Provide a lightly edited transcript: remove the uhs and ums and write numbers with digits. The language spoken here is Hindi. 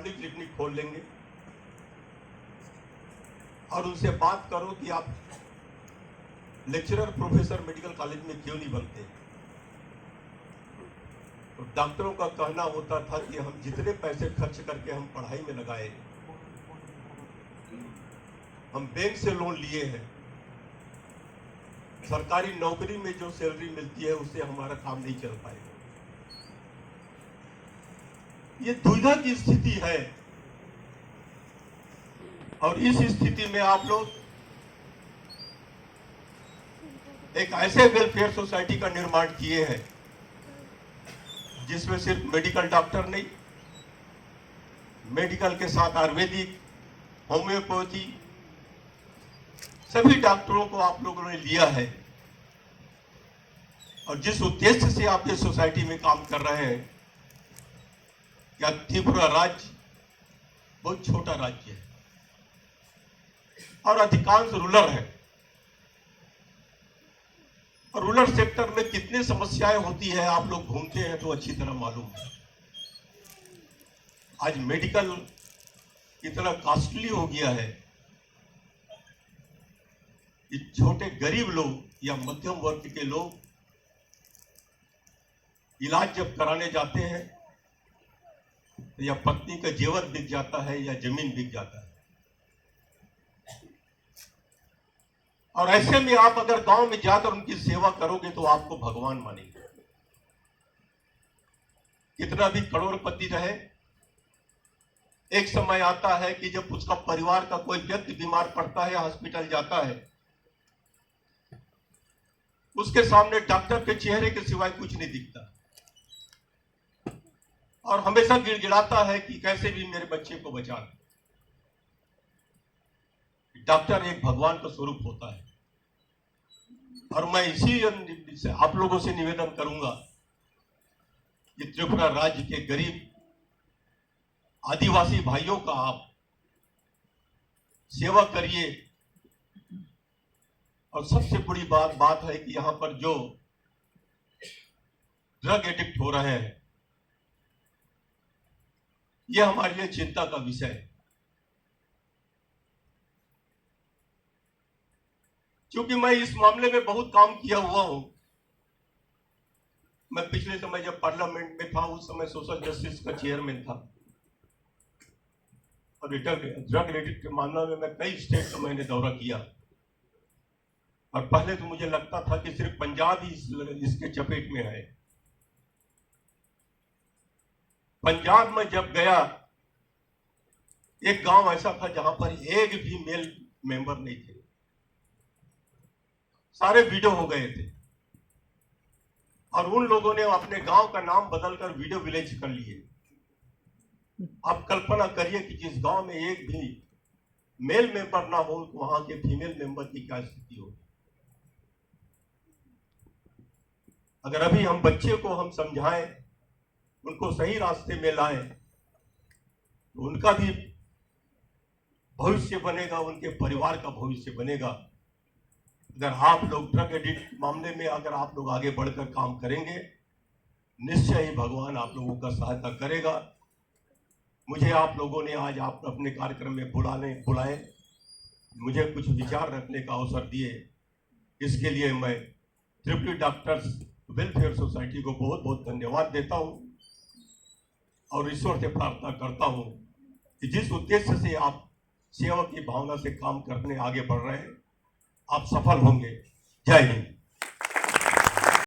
पॉलीक्लिनिक खोल लेंगे और उनसे बात करो कि आप लेक्चरर प्रोफेसर मेडिकल कॉलेज में क्यों नहीं बनते। तो डॉक्टरों का कहना होता था कि हम जितने पैसे खर्च करके हम पढ़ाई में लगाए, हम बैंक से लोन लिए हैं, सरकारी नौकरी में जो सैलरी मिलती है उससे हमारा काम नहीं चल पाएगा। ये दुविधा की स्थिति है और इस स्थिति में आप लोग एक ऐसे वेलफेयर सोसाइटी का निर्माण किए हैं जिसमें सिर्फ मेडिकल डॉक्टर नहीं, मेडिकल के साथ आयुर्वेदिक, होम्योपैथी, सभी डॉक्टरों को आप लोगों ने लिया है। और जिस उद्देश्य से आप इस सोसाइटी में काम कर रहे हैं, क्या त्रिपुरा राज्य बहुत छोटा राज्य है और अधिकांश रूरल है, और रूरल सेक्टर में कितनी समस्याएं होती है आप लोग घूमते हैं तो अच्छी तरह मालूम है। आज मेडिकल इतना कॉस्टली हो गया है कि छोटे गरीब लोग या मध्यम वर्ग के लोग इलाज जब कराने जाते हैं तो या पत्नी का जेवर बिक जाता है या जमीन बिक जाता है। और ऐसे में आप अगर गांव में जाकर उनकी सेवा करोगे तो आपको भगवान मानेंगे। कितना भी करोड़पति रहे, एक समय आता है कि जब उसका परिवार का कोई व्यक्ति बीमार पड़ता है या हॉस्पिटल जाता है, उसके सामने डॉक्टर के चेहरे के सिवाय कुछ नहीं दिखता और हमेशा गिड़गिड़ाता है कि कैसे भी मेरे बच्चे को बचा ले। डॉक्टर एक भगवान का स्वरूप होता है और मैं इसी से आप लोगों से निवेदन करूंगा कि त्रिपुरा राज्य के गरीब आदिवासी भाइयों का आप सेवा करिए। और सबसे बड़ी बात है कि यहां पर जो ड्रग एडिक्ट हो रहे हैं, यह हमारे लिए चिंता का विषय है। क्योंकि मैं इस मामले में बहुत काम किया हुआ हूं। मैं पिछले समय जब पार्लियामेंट में था उस समय सोशल जस्टिस का चेयरमैन था और ड्रग एडिक्ट के मामले में मैं कई स्टेट का मैंने दौरा किया। और पहले तो मुझे लगता था कि सिर्फ पंजाब ही इसके चपेट में है। पंजाब में जब गया, एक गांव ऐसा था जहां पर एक भी मेल मेंबर नहीं थे, सारे विडो हो गए थे और उन लोगों ने अपने गांव का नाम बदलकर विडो विलेज कर लिए। आप कल्पना करिए कि जिस गांव में एक भी मेल मेंबर ना हो तो वहां के फीमेल मेंबर की क्या स्थिति होगी। अगर अभी हम बच्चे को हम समझाएं, उनको सही रास्ते में लाएं, तो उनका भी भविष्य बनेगा, उनके परिवार का भविष्य बनेगा। अगर आप लोग ड्रग एडिक्ट मामले में अगर आप लोग आगे बढ़कर काम करेंगे, निश्चय ही भगवान आप लोगों का सहायता करेगा। मुझे आप लोगों ने आज आप अपने कार्यक्रम में बुलाए, मुझे कुछ विचार रखने का अवसर दिए, इसके लिए मैं त्रिपुरी डॉक्टर्स वेलफेयर सोसाइटी को बहुत बहुत धन्यवाद देता हूं और ईश्वर से प्रार्थना करता हूं कि जिस उद्देश्य से आप सेवा की भावना से काम करने आगे बढ़ रहे हैं, आप सफल होंगे। जय हिंद।